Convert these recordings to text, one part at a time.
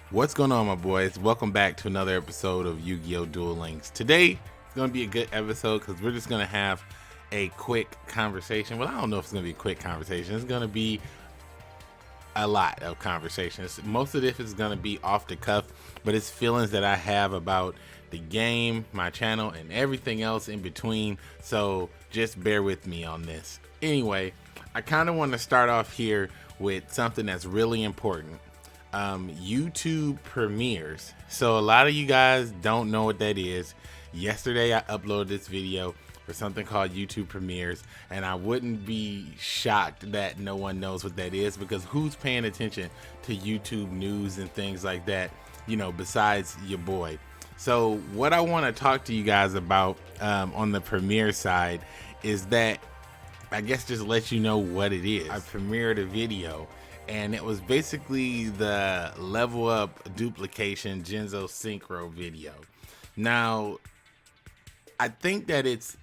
What's going on, my boys? Welcome back to another episode of Yu-Gi-Oh! Duel Links. Today is going to be a good episode because we're just going to have a quick conversation. Well, I don't know if it's going to be a quick conversation. It's going to be a lot of conversations. Most of this is going to be off the cuff, but it's feelings that I have about the game, my channel, and everything else in between. So just bear with me on this. Anyway, I kind of want to start off here with something that's really important. YouTube premieres. So a lot of you guys don't know what that is. Yesterday I uploaded this video for something called YouTube premieres, and I wouldn't be shocked that no one knows what that is, because who's paying attention to YouTube news and things like that, you know, besides your boy. So what I want to talk to you guys about on the premiere side is that, I guess, just let you know what it is. I premiered a video, and it was basically the level up duplication Genzo synchro video. Now, I think that it's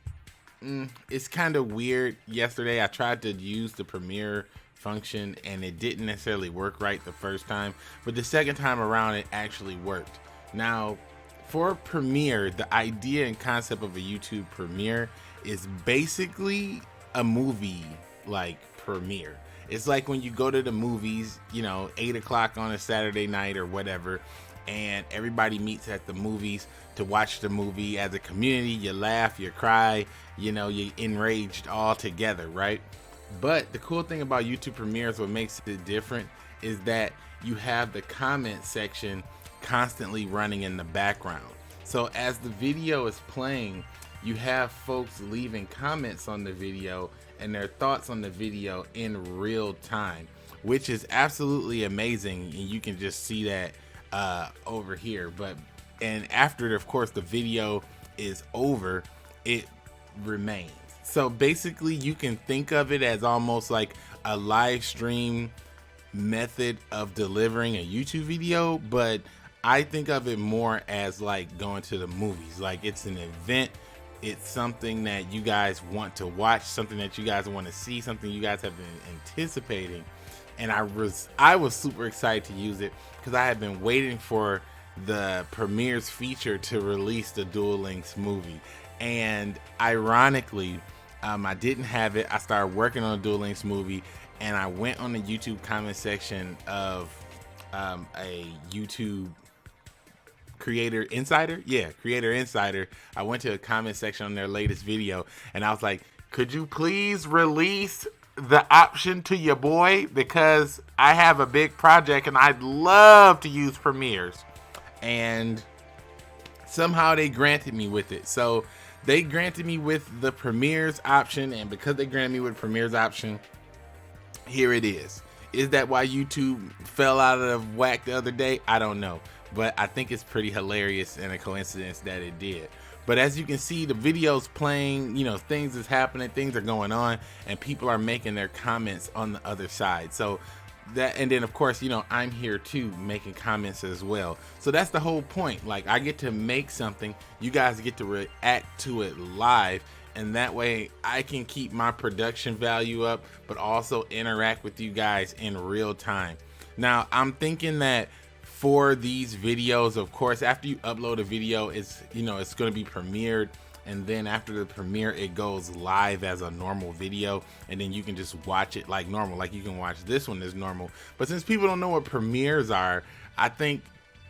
kind of weird. Yesterday I tried to use the premiere function and it didn't necessarily work right the first time, but the second time around it actually worked. Now, for premiere, the idea and concept of a YouTube premiere is basically a movie like premiere. It's like when you go to the movies, you know, 8 o'clock on a Saturday night or whatever, and everybody meets at the movies to watch the movie as a community. You laugh, you cry, you know, you're enraged all together, right? But the cool thing about YouTube premieres, what makes it different, is that you have the comment section constantly running in the background. So as the video is playing, you have folks leaving comments on the video and their thoughts on the video in real time, which is absolutely amazing. And you can just see that over here. And after, of course, the video is over, it remains. So basically you can think of it as almost like a live stream method of delivering a YouTube video, but I think of it more as like going to the movies. Like, it's an event. It's something that you guys want to watch, something that you guys want to see, something you guys have been anticipating. And I was super excited to use it because I had been waiting for the premieres feature to release the Duel Links movie. And ironically, I didn't have it. I started working on a Duel Links movie, and I went on the YouTube comment section of a YouTube Creator Insider. I went to a comment section on their latest video, and I was like, could you please release the option to your boy, because I have a big project and I'd love to use premieres. And somehow they granted me with it. So they granted me with the premieres option, and because they granted me with premieres option, here it is. Is that why YouTube fell out of whack the other day? I don't know, but I think it's pretty hilarious and a coincidence that it did. But as you can see, the video's playing, you know, things is happening, things are going on, and people are making their comments on the other side. So that, and then of course, you know, I'm here too making comments as well. So that's the whole point. Like, I get to make something, you guys get to react to it live, and that way I can keep my production value up, but also interact with you guys in real time. Now, I'm thinking that for these videos, of course, after you upload a video, it's, you know, it's going to be premiered, and then after the premiere, it goes live as a normal video, and then you can just watch it like normal, like you can watch this one as normal. But since people don't know what premieres are, I think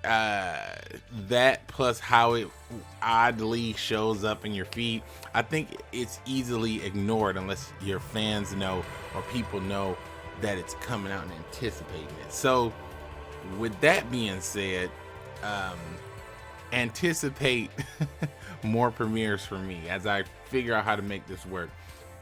that plus how it oddly shows up in your feed, I think it's easily ignored unless your fans know or people know that it's coming out and anticipating it. So with that being said, anticipate more premieres for me as I figure out how to make this work.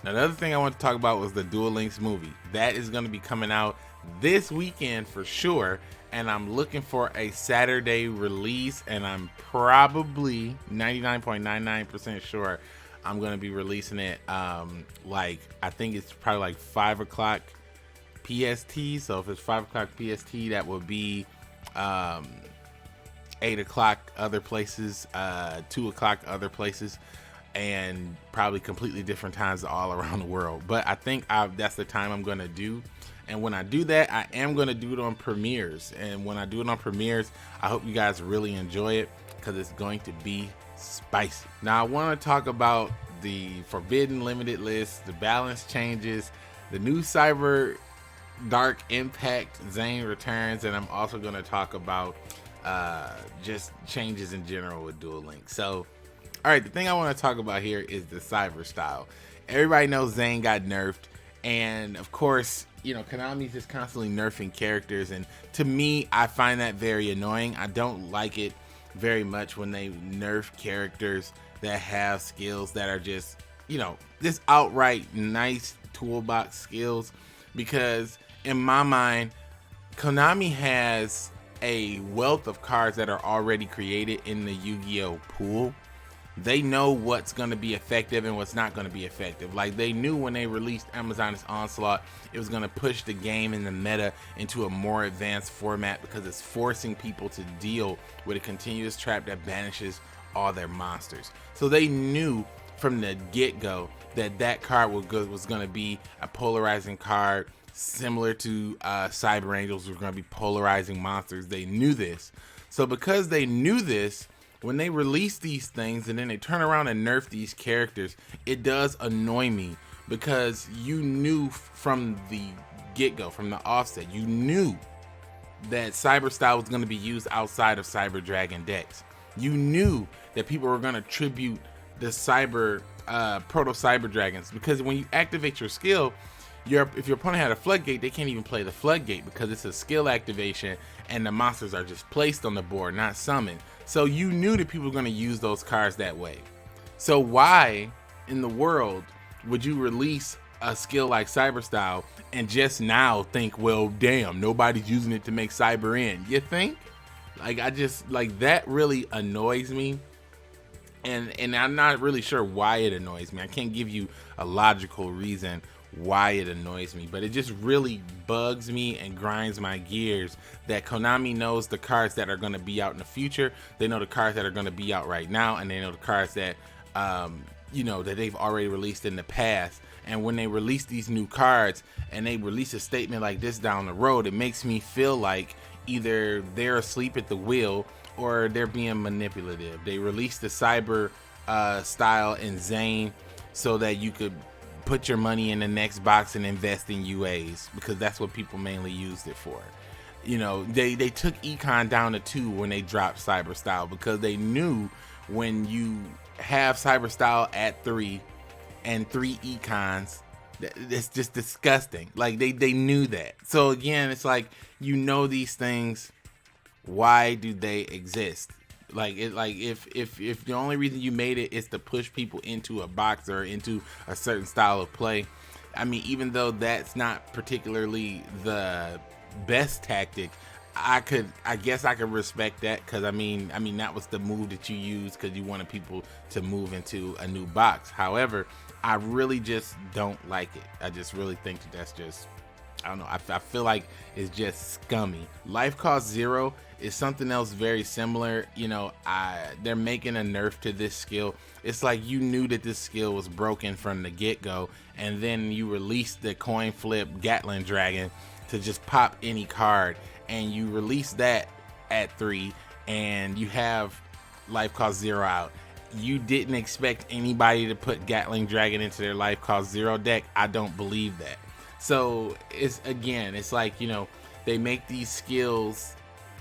Now, the other thing I want to talk about was the Duel Links movie. That is going to be coming out this weekend for sure, and I'm looking for a Saturday release, and I'm probably 99.99% sure I'm going to be releasing it like, I think it's probably like 5 o'clock PST. So if it's 5 o'clock PST, that would be 8 o'clock other places, 2 o'clock other places. and probably completely different times all around the world. But I think that's the time I'm going to do. And when I do that, I am going to do it on premieres. And when I do it on premieres, I hope you guys really enjoy it, because it's going to be spicy. Now, I want to talk about the forbidden limited list, the balance changes, the new cyber dark impact Zane returns, and I'm also going to talk about just changes in general with Duel Links. So, all right, the thing I want to talk about here is the cyber style. Everybody knows Zane got nerfed, and of course, you know, Konami's just constantly nerfing characters, and to me, I find that very annoying. I don't like it very much when they nerf characters that have skills that are just, you know, just outright nice toolbox skills, because in my mind, Konami has a wealth of cards that are already created in the Yu-Gi-Oh pool. They know what's going to be effective and what's not going to be effective. Like, they knew when they released Amazon's Onslaught, it was going to push the game and the meta into a more advanced format, because it's forcing people to deal with a continuous trap that banishes all their monsters. So they knew from the get-go that that card was going to be a polarizing card, similar to Cyber Angels were going to be polarizing monsters. They knew this. So because they knew this, when they release these things and then they turn around and nerf these characters, it does annoy me, because you knew from the get-go, from the offset, you knew that Cyber Style was going to be used outside of Cyber Dragon decks. You knew that people were going to tribute the Cyber Proto Cyber Dragons, because when you activate your skill, if your opponent had a floodgate, they can't even play the floodgate, because it's a skill activation and the monsters are just placed on the board, not summoned. So you knew that people were going to use those cards that way. So why in the world would you release a skill like Cyber Style and just now think, well, damn, nobody's using it to make Cyber in? You think? Like, that really annoys me. And I'm not really sure why it annoys me. I can't give you a logical reason why it annoys me, but it just really bugs me and grinds my gears that Konami knows the cards that are going to be out in the future. They know the cards that are going to be out right now, and they know the cards that you know, that they've already released in the past. And when they release these new cards and they release a statement like this down the road, it makes me feel like either they're asleep at the wheel or they're being manipulative. They released the Cyber Style in Zane so that you could put your money in the next box and invest in UAs, because that's what people mainly used it for. You know, they took Econ down to 2 when they dropped Cyber Style, because they knew when you have Cyber Style at 3 and 3 Econs, it's just disgusting. Like, they knew that. So again, it's like, you know, these things, why do they exist? Like, if the only reason you made it is to push people into a box or into a certain style of play, I mean, even though that's not particularly the best tactic, I guess I could respect that, because I mean that was the move that you used because you wanted people to move into a new box. However, I really just don't like it. I just really think that that's just, I don't know, I feel like it's just scummy. Life cost 0 is something else very similar. You know, they're making a nerf to this skill. It's like you knew that this skill was broken from the get-go, and then you released the coin flip Gatling Dragon to just pop any card, and you release that at 3, and you have life cost 0 out. You didn't expect anybody to put Gatling Dragon into their life cost 0 deck. I don't believe that. So it's like, you know, they make these skills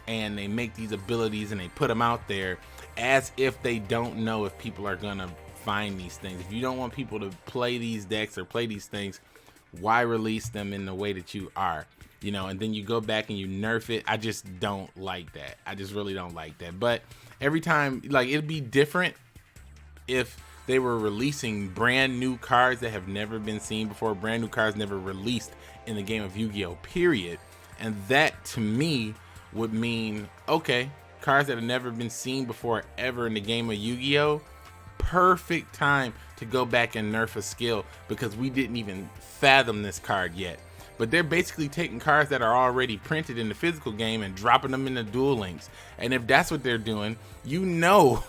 and they make these abilities and they put them out there as if they don't know if people are gonna find these things. If you don't want people to play these decks or play these things, why release them in the way that you are? You know, and then you go back and you nerf it. I just don't like that. I just really don't like that. But every time, like, it'd be different if they were releasing brand new cards that have never been seen before, brand new cards never released in the game of Yu-Gi-Oh! Period. And that, to me, would mean, okay, cards that have never been seen before ever in the game of Yu-Gi-Oh! Perfect time to go back and nerf a skill, because we didn't even fathom this card yet. But they're basically taking cards that are already printed in the physical game and dropping them in the Duel Links. And if that's what they're doing, you know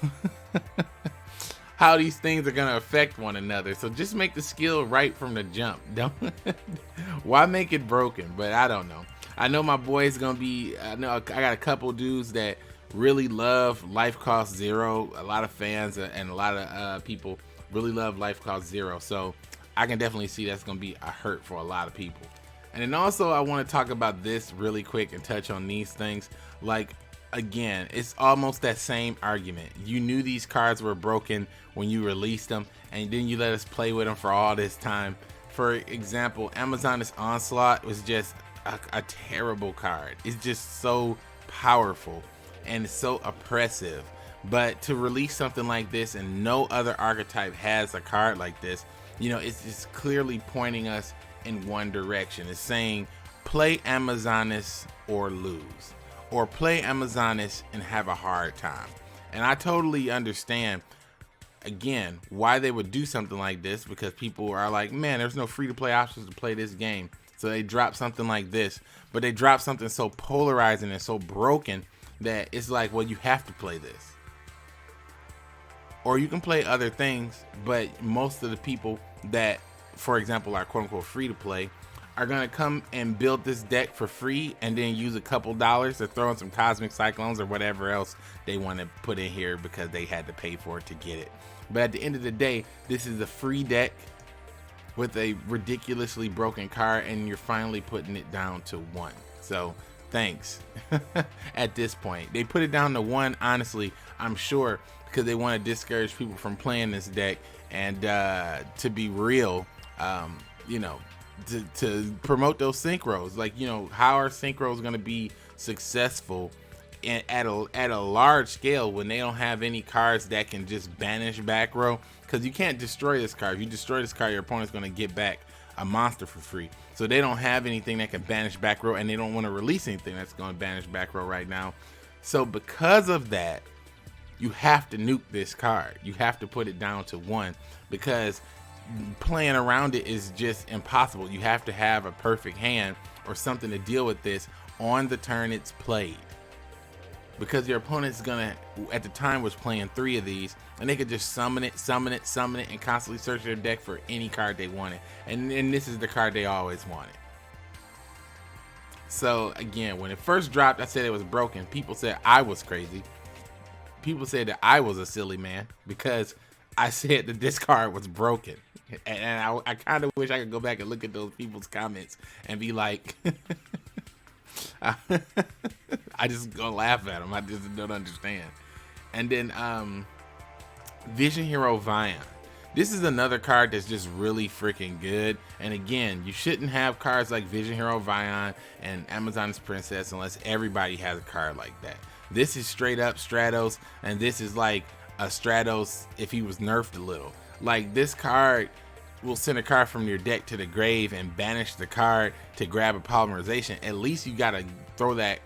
how these things are gonna affect one another. So just make the skill right from the jump. Don't why make it broken? But I don't know. I know my boy's gonna be. I know I got a couple dudes that really love Life Cost Zero. A lot of fans and a lot of people really love Life Cost Zero. So I can definitely see that's gonna be a hurt for a lot of people. And then also I want to talk about this really quick and touch on these things. Like, again, it's almost that same argument. You knew these cards were broken when you released them, and then you let us play with them for all this time. For example, Amazoness Onslaught was just a terrible card. It's just so powerful and so oppressive. But to release something like this and no other archetype has a card like this, you know, it's just clearly pointing us in one direction. It's saying play Amazoness or lose, or play Amazoness and have a hard time. And I totally understand, again, why they would do something like this, because people are like, man, there's no free to play options to play this game. So they drop something like this, but they drop something so polarizing and so broken that it's like, well, you have to play this. Or you can play other things, but most of the people that, for example, are quote unquote free to play, are gonna come and build this deck for free and then use a couple dollars to throw in some Cosmic Cyclones or whatever else they want to put in here because they had to pay for it to get it. But at the end of the day, this is a free deck with a ridiculously broken card, and you're finally putting it down to 1. So thanks. At this point, they put it down to 1, honestly, I'm sure, because they want to discourage people from playing this deck. And to be real, you know, to promote those synchros. Like, you know, how are synchros going to be successful at a large scale when they don't have any cards that can just banish back row? Because you can't destroy this card. If you destroy this card, your opponent's going to get back a monster for free. So they don't have anything that can banish back row, and they don't want to release anything that's going to banish back row right now. So because of that, you have to nuke this card. You have to put it down to 1, because playing around it is just impossible. You have to have a perfect hand or something to deal with this on the turn it's played, because your opponent's gonna, at the time, was playing 3 of these, and they could just summon it, and constantly search their deck for any card they wanted, and this is the card they always wanted. So again, when it first dropped, I said it was broken. People said I was crazy. People said that I was a silly man because I said that this card was broken. And I kind of wish I could go back and look at those people's comments and be like, I just gonna laugh at them. I just don't understand. And then Vision Hero Vion. This is another card that's just really freaking good. And again, you shouldn't have cards like Vision Hero Vion and Amazon's Princess unless everybody has a card like that. This is straight up Stratos, and this is like a Stratos if he was nerfed a little. Like, this card will send a card from your deck to the grave and banish the card to grab a polymerization. At least you gotta throw that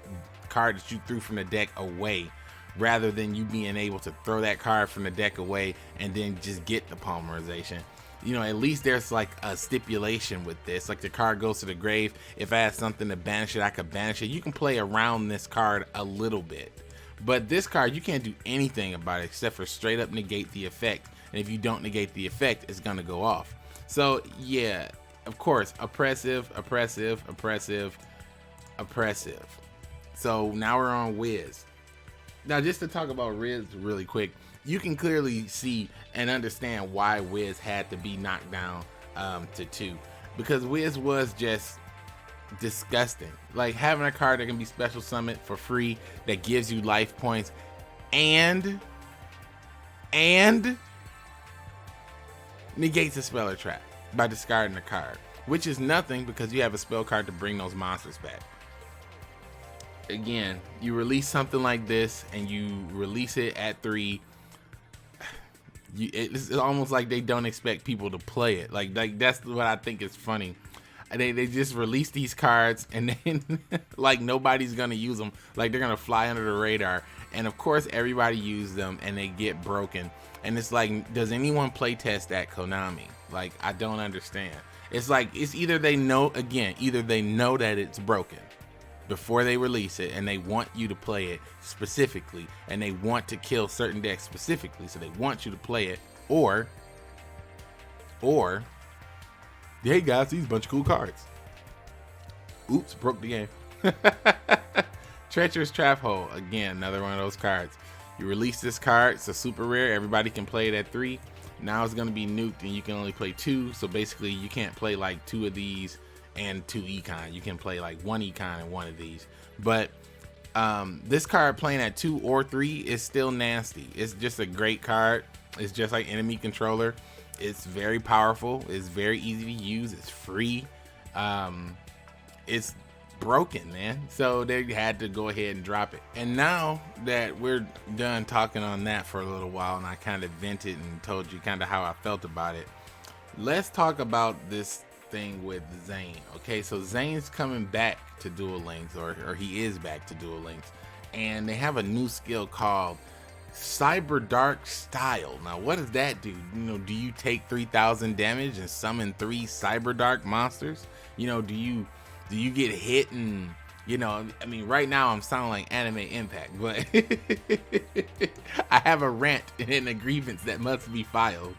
card that you threw from the deck away, rather than you being able to throw that card from the deck away and then just get the polymerization. You know, at least there's like a stipulation with this. Like, the card goes to the grave. If I had something to banish it, I could banish it. You can play around this card a little bit. But this card, you can't do anything about it except for straight up negate the effect. And if you don't negate the effect, it's gonna go off. So yeah, of course, oppressive. So now we're on Wiz. Now, just to talk about Wiz really quick, you can clearly see and understand why Wiz had to be knocked down to 2, because Wiz was just disgusting. Like, having a card that can be special summoned for free, that gives you life points, and negates a spell or trap by discarding a card, which is nothing because you have a spell card to bring those monsters back. Again, you release something like this and you release it at 3. It's almost like they don't expect people to play it. Like that's what I think is funny. They just release these cards and then like nobody's gonna use them. Like, they're gonna fly under the radar. And of course everybody uses them and they get broken. And it's like, does anyone play test at Konami? Like, I don't understand. It's like, it's either they know that it's broken before they release it and they want you to play it specifically, and they want to kill certain decks specifically, so they want you to play it, Or, hey guys, these bunch of cool cards. Oops, broke the game. Treacherous Trap Hole. Again, another one of those cards. You release this card, it's a super rare. Everybody can play it at 3. Now it's going to be nuked and you can only play 2. So basically you can't play like 2 of these and 2 econ. You can play like 1 econ and 1 of these. But this card playing at 2 or 3 is still nasty. It's just a great card. It's just like enemy controller. It's very powerful. It's very easy to use. It's free. It's broken, man. So they had to go ahead and drop it. And now that we're done talking on that for a little while and I kind of vented and told you kind of how I felt about it, let's talk about this thing with Zane. Okay, so Zane's coming back to Duel Links, or he is back to Duel Links, and they have a new skill called Cyber Dark Style. Now what does that do? You know, do you take 3,000 damage and summon 3 Cyber Dark monsters? You know, do you get hit and, you know, I mean, right now I'm sounding like Anime Impact, but I have a rant and a grievance that must be filed.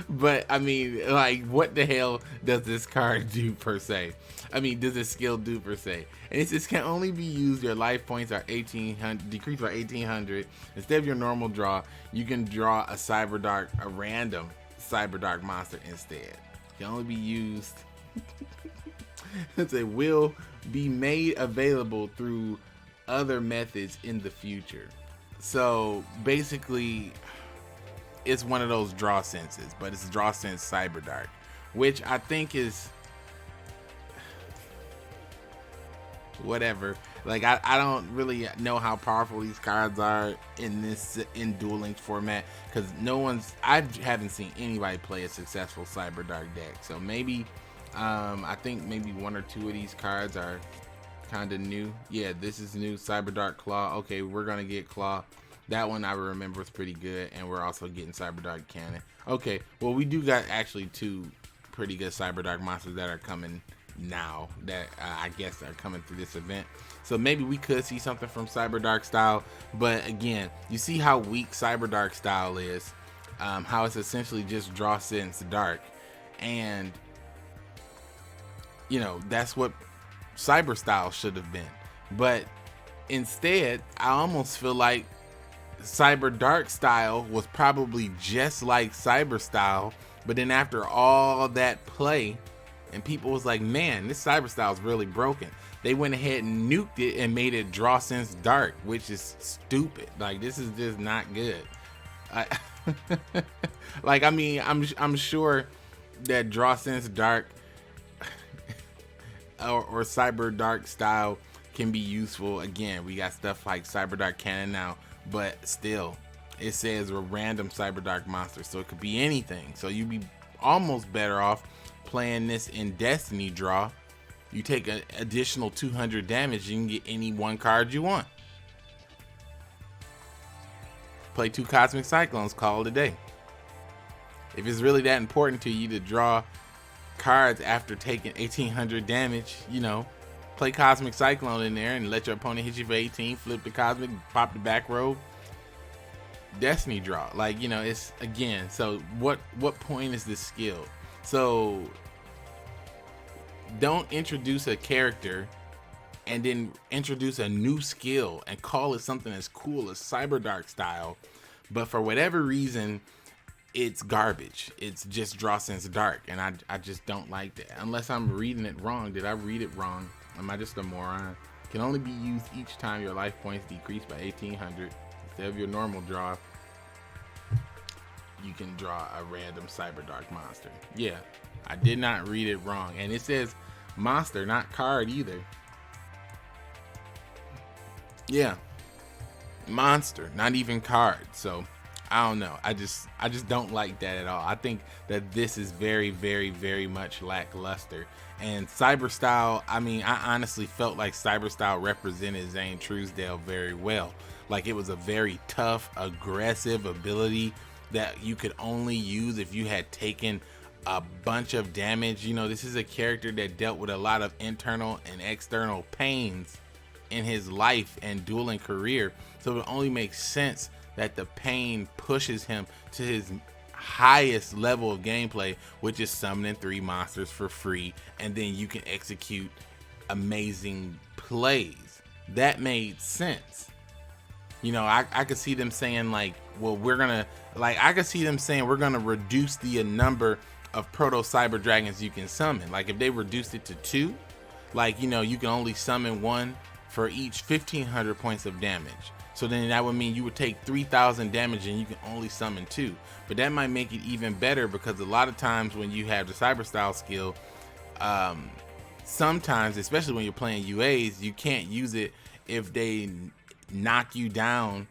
But I mean, like, what the hell does this card do per se? I mean, does this skill do per se? And it says can only be used. Your life points are 1,800, decreased by 1,800. Instead of your normal draw, you can draw a random Cyber Dark monster instead. Can only be used. It will be made available through other methods in the future. So basically, it's one of those draw senses, but it's draw sense Cyber Dark, which I think is whatever. Like I don't really know how powerful these cards are in Duel Links format, because I haven't seen anybody play a successful Cyber Dark deck. So maybe I think maybe 1 or 2 of these cards are kind of new. Yeah, this is new. Cyber Dark Claw. Okay, we're gonna get Claw. That one I remember was pretty good, and we're also getting Cyber Dark Cannon. Okay, well we do got actually 2 pretty good Cyber Dark monsters that are coming now, that I guess are coming through this event. So maybe we could see something from Cyber Dark Style. But again, you see how weak Cyber Dark Style is, how it's essentially just draw sense dark, and you know, that's what Cyber Style should have been. But instead, I almost feel like Cyber Dark Style was probably just like Cyber Style, but then after all that play and people was like, man, this Cyber Style is really broken, they went ahead and nuked it and made it draw sense dark, which is stupid. Like, this is just not good. Like, I mean, I'm sure that draw sense dark or Cyber Dark Style can be useful. Again, we got stuff like Cyber Dark Cannon now, but still, it says a random Cyber Dark monster, so it could be anything. So you'd be almost better off playing this in Destiny draw. You take an additional 200 damage, you can get any 1 card you want. Play 2 Cosmic Cyclones, call it a day. If it's really that important to you to draw cards after taking 1,800 damage, you know, play Cosmic Cyclone in there and let your opponent hit you for 18, flip the Cosmic, pop the back row, Destiny draw. Like, you know, it's, again, so what point is this skill? So don't introduce a character and then introduce a new skill and call it something as cool as Cyber Dark Style, but for whatever reason it's garbage. It's just draw sense dark, and I just don't like that. Unless I'm reading it wrong. Did I read it wrong? Am I just a moron? Can only be used each time your life points decrease by 1,800. Instead of your normal draw, you can draw a random Cyber Dark monster. Yeah, I did not read it wrong, and it says monster, not card either. Yeah, monster, not even card. So I don't know. I just don't like that at all. I think that this is very, very, very much lackluster. And Cyber Style, I mean, I honestly felt like Cyber Style represented Zane Truesdale very well. Like, it was a very tough, aggressive ability that you could only use if you had taken a bunch of damage. You know, this is a character that dealt with a lot of internal and external pains in his life and dueling career. So it only makes sense that the pain pushes him to his highest level of gameplay, which is summoning 3 monsters for free, and then you can execute amazing plays. That made sense. You know, I could see them saying like, well, I could see them saying we're gonna reduce the number of proto cyber dragons you can summon. Like if they reduced it to 2, like, you know, you can only summon 1 for each 1,500 points of damage. So then that would mean you would take 3,000 damage and you can only summon 2. But that might make it even better, because a lot of times when you have the cyber style skill, sometimes, especially when you're playing UAs, you can't use it if they knock you down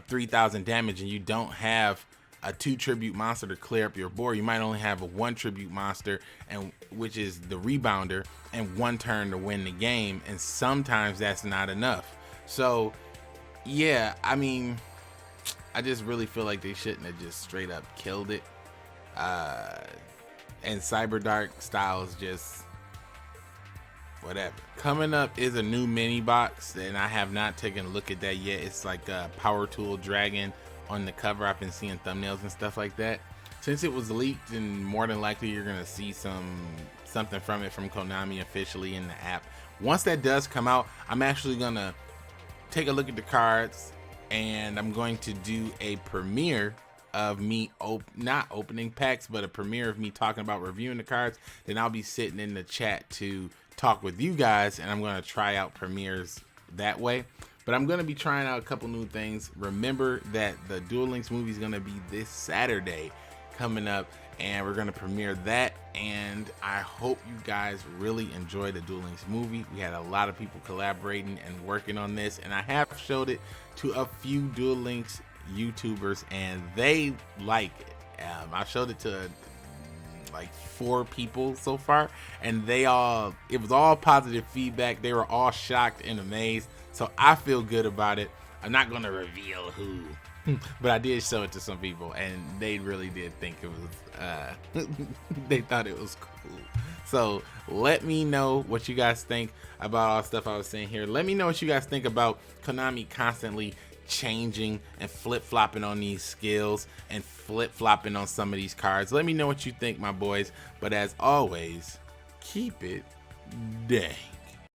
3,000 damage and you don't have a 2 tribute monster to clear up your board. You might only have a 1 tribute monster, and which is the rebounder, and 1 turn to win the game, and sometimes that's not enough. So yeah, I mean, I just really feel like they shouldn't have just straight up killed it. And Cyber Dark style is just whatever. Coming up is a new mini box, and I have not taken a look at that yet. It's like a Power Tool Dragon on the cover. I've been seeing thumbnails and stuff like that. Since it was leaked, and more than likely you're gonna see something from it from Konami officially in the app. Once that does come out, I'm actually gonna take a look at the cards, and I'm going to do a premiere of me not opening packs, but a premiere of me talking about reviewing the cards. Then I'll be sitting in the chat to talk with you guys, and I'm going to try out premieres that way. But I'm going to be trying out a couple new things. Remember that the Duel Links movie is going to be this Saturday coming up, and we're going to premiere that. And I hope you guys really enjoy the Duel Links movie. We had a lot of people collaborating and working on this, and I have showed it to a few Duel Links YouTubers, and they like it. I showed it to like 4 people so far, and it was all positive feedback. They were all shocked and amazed, so I feel good about it. I'm not going to reveal who, but I did show it to some people, and they really did think it was they thought it was cool. So let me know what you guys think about all the stuff I was saying here. Let me know what you guys think about Konami constantly changing and flip-flopping on these skills and flip-flopping on some of these cards. Let me know what you think, my boys. But as always, keep it dang.